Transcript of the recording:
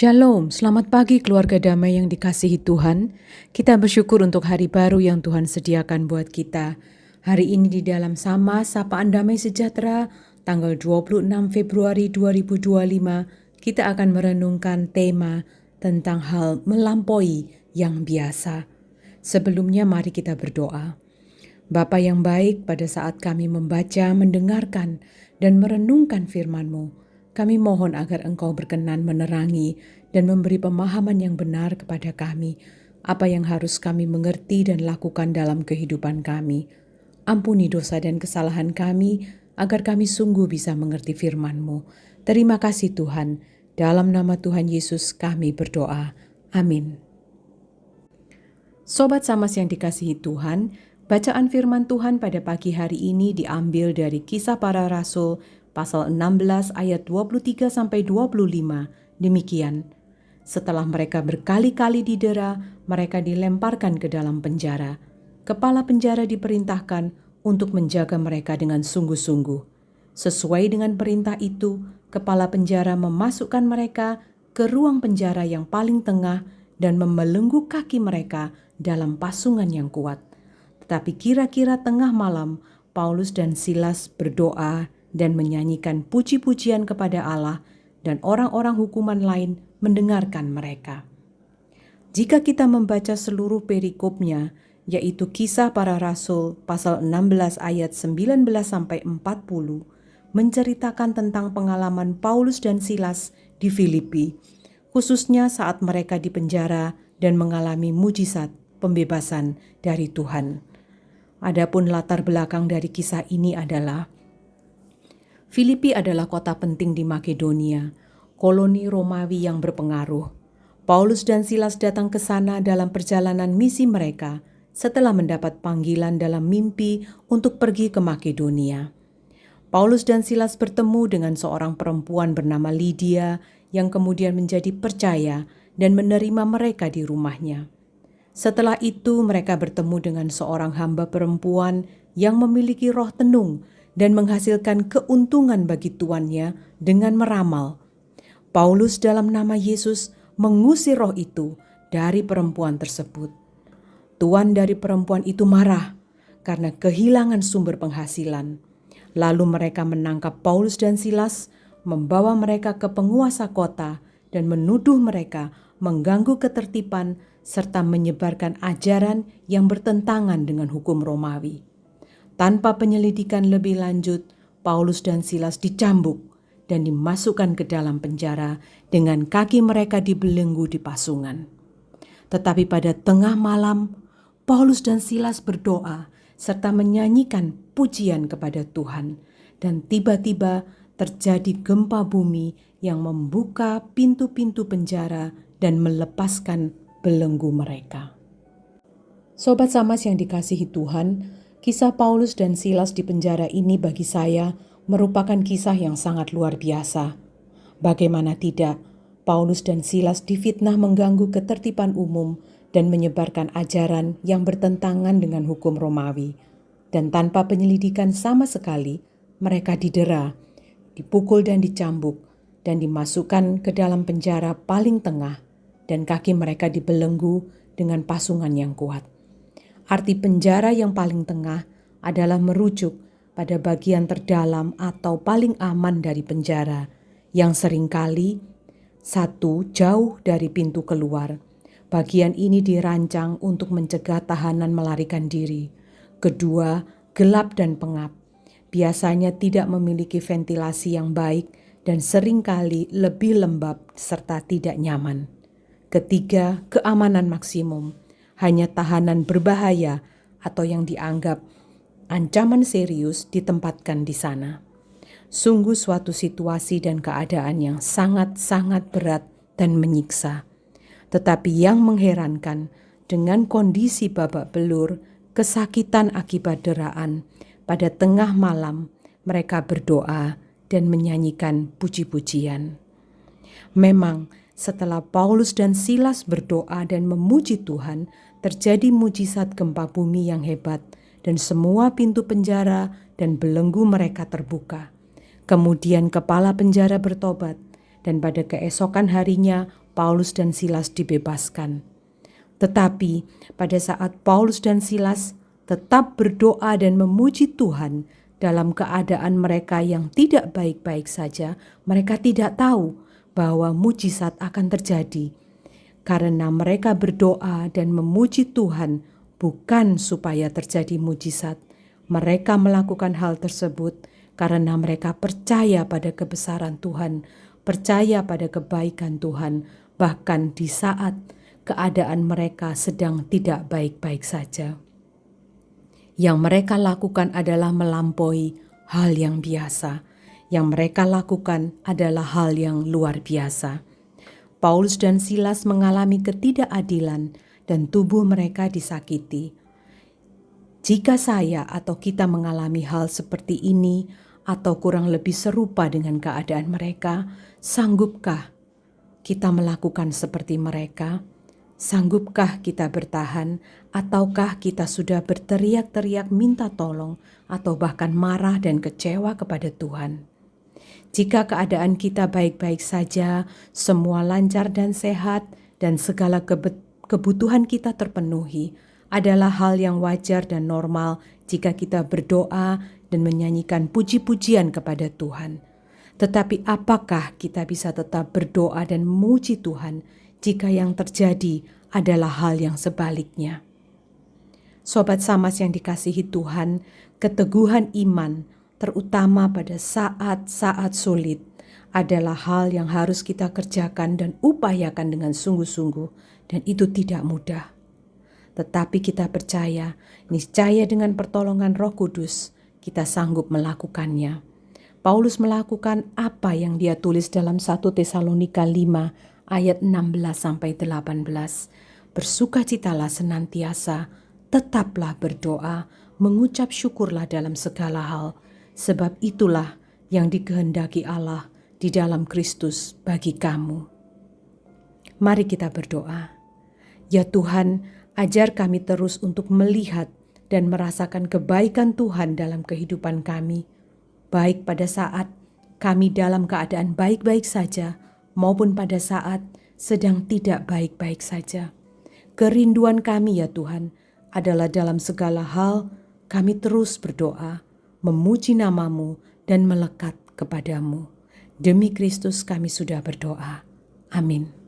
Shalom, selamat pagi keluarga damai yang dikasihi Tuhan. Kita bersyukur untuk hari baru yang Tuhan sediakan buat kita. Hari ini di dalam Sama Sapaan Damai Sejahtera, tanggal 26 Februari 2025, kita akan merenungkan tema tentang hal melampaui yang biasa. Sebelumnya mari kita berdoa. Bapa yang baik, pada saat kami membaca, mendengarkan, dan merenungkan firman-Mu, kami mohon agar Engkau berkenan menerangi dan memberi pemahaman yang benar kepada kami, apa yang harus kami mengerti dan lakukan dalam kehidupan kami. Ampuni dosa dan kesalahan kami, agar kami sungguh bisa mengerti firman-Mu. Terima kasih Tuhan, dalam nama Tuhan Yesus kami berdoa. Amin. Sobat Samas yang dikasihi Tuhan, bacaan firman Tuhan pada pagi hari ini diambil dari Kisah Para Rasul pasal 16 ayat 23-25. Demikian, setelah mereka berkali-kali didera, mereka dilemparkan ke dalam penjara. Kepala penjara diperintahkan untuk menjaga mereka dengan sungguh-sungguh. Sesuai dengan perintah itu, kepala penjara memasukkan mereka ke ruang penjara yang paling tengah dan membelenggu kaki mereka dalam pasungan yang kuat. Tetapi kira-kira tengah malam, Paulus dan Silas berdoa dan menyanyikan puji-pujian kepada Allah, dan orang-orang hukuman lain mendengarkan mereka. Jika kita membaca seluruh perikopnya, yaitu Kisah Para Rasul pasal 16 ayat 19-40, menceritakan tentang pengalaman Paulus dan Silas di Filipi, khususnya saat mereka di penjara dan mengalami mujizat pembebasan dari Tuhan. Adapun latar belakang dari kisah ini adalah Filipi adalah kota penting di Makedonia, koloni Romawi yang berpengaruh. Paulus dan Silas datang ke sana dalam perjalanan misi mereka setelah mendapat panggilan dalam mimpi untuk pergi ke Makedonia. Paulus dan Silas bertemu dengan seorang perempuan bernama Lydia yang kemudian menjadi percaya dan menerima mereka di rumahnya. Setelah itu mereka bertemu dengan seorang hamba perempuan yang memiliki roh tenung dan menghasilkan keuntungan bagi tuannya dengan meramal. Paulus dalam nama Yesus mengusir roh itu dari perempuan tersebut. Tuan dari perempuan itu marah karena kehilangan sumber penghasilan. Lalu mereka menangkap Paulus dan Silas, membawa mereka ke penguasa kota dan menuduh mereka mengganggu ketertiban serta menyebarkan ajaran yang bertentangan dengan hukum Romawi. Tanpa penyelidikan lebih lanjut, Paulus dan Silas dicambuk dan dimasukkan ke dalam penjara dengan kaki mereka dibelenggu di pasungan. Tetapi pada tengah malam, Paulus dan Silas berdoa serta menyanyikan pujian kepada Tuhan, dan tiba-tiba terjadi gempa bumi yang membuka pintu-pintu penjara dan melepaskan belenggu mereka. Sobat Samas yang dikasihi Tuhan, kisah Paulus dan Silas di penjara ini bagi saya merupakan kisah yang sangat luar biasa. Bagaimana tidak, Paulus dan Silas difitnah mengganggu ketertiban umum dan menyebarkan ajaran yang bertentangan dengan hukum Romawi. Dan tanpa penyelidikan sama sekali, mereka didera, dipukul dan dicambuk, dan dimasukkan ke dalam penjara paling tengah, dan kaki mereka dibelenggu dengan pasungan yang kuat. Arti penjara yang paling tengah adalah merujuk pada bagian terdalam atau paling aman dari penjara, yang seringkali satu, jauh dari pintu keluar. Bagian ini dirancang untuk mencegah tahanan melarikan diri. Kedua, gelap dan pengap. Biasanya tidak memiliki ventilasi yang baik dan seringkali lebih lembab serta tidak nyaman. Ketiga, keamanan maksimum. Hanya tahanan berbahaya atau yang dianggap ancaman serius ditempatkan di sana. Sungguh suatu situasi dan keadaan yang sangat-sangat berat dan menyiksa. Tetapi yang mengherankan, dengan kondisi babak belur, kesakitan akibat deraan, pada tengah malam mereka berdoa dan menyanyikan puji-pujian. Memang setelah Paulus dan Silas berdoa dan memuji Tuhan, terjadi mujizat gempa bumi yang hebat dan semua pintu penjara dan belenggu mereka terbuka. Kemudian kepala penjara bertobat dan pada keesokan harinya Paulus dan Silas dibebaskan. Tetapi pada saat Paulus dan Silas tetap berdoa dan memuji Tuhan dalam keadaan mereka yang tidak baik-baik saja, mereka tidak tahu bahwa mujizat akan terjadi. Karena mereka berdoa dan memuji Tuhan bukan supaya terjadi mujizat. Mereka melakukan hal tersebut karena mereka percaya pada kebesaran Tuhan, percaya pada kebaikan Tuhan, bahkan di saat keadaan mereka sedang tidak baik-baik saja. Yang mereka lakukan adalah melampaui hal yang biasa. Yang mereka lakukan adalah hal yang luar biasa. Paulus dan Silas mengalami ketidakadilan dan tubuh mereka disakiti. Jika saya atau kita mengalami hal seperti ini atau kurang lebih serupa dengan keadaan mereka, sanggupkah kita melakukan seperti mereka? Sanggupkah kita bertahan ataukah kita sudah berteriak-teriak minta tolong atau bahkan marah dan kecewa kepada Tuhan? Jika keadaan kita baik-baik saja, semua lancar dan sehat, dan segala kebutuhan kita terpenuhi, adalah hal yang wajar dan normal jika kita berdoa dan menyanyikan puji-pujian kepada Tuhan. Tetapi apakah kita bisa tetap berdoa dan memuji Tuhan jika yang terjadi adalah hal yang sebaliknya? Sobat Samas yang dikasihi Tuhan, keteguhan iman terutama pada saat-saat sulit adalah hal yang harus kita kerjakan dan upayakan dengan sungguh-sungguh, dan itu tidak mudah. Tetapi kita percaya, niscaya dengan pertolongan Roh Kudus kita sanggup melakukannya. Paulus melakukan apa yang dia tulis dalam 1 Tesalonika 5 ayat 16-18. Bersukacitalah senantiasa, tetaplah berdoa, mengucap syukurlah dalam segala hal, sebab itulah yang dikehendaki Allah di dalam Kristus bagi kamu. Mari kita berdoa. Ya Tuhan, ajar kami terus untuk melihat dan merasakan kebaikan Tuhan dalam kehidupan kami, baik pada saat kami dalam keadaan baik-baik saja maupun pada saat sedang tidak baik-baik saja. Kerinduan kami ya Tuhan adalah dalam segala hal kami terus berdoa, memuji nama-Mu dan melekat kepadamu. Demi Kristus kami sudah berdoa. Amin.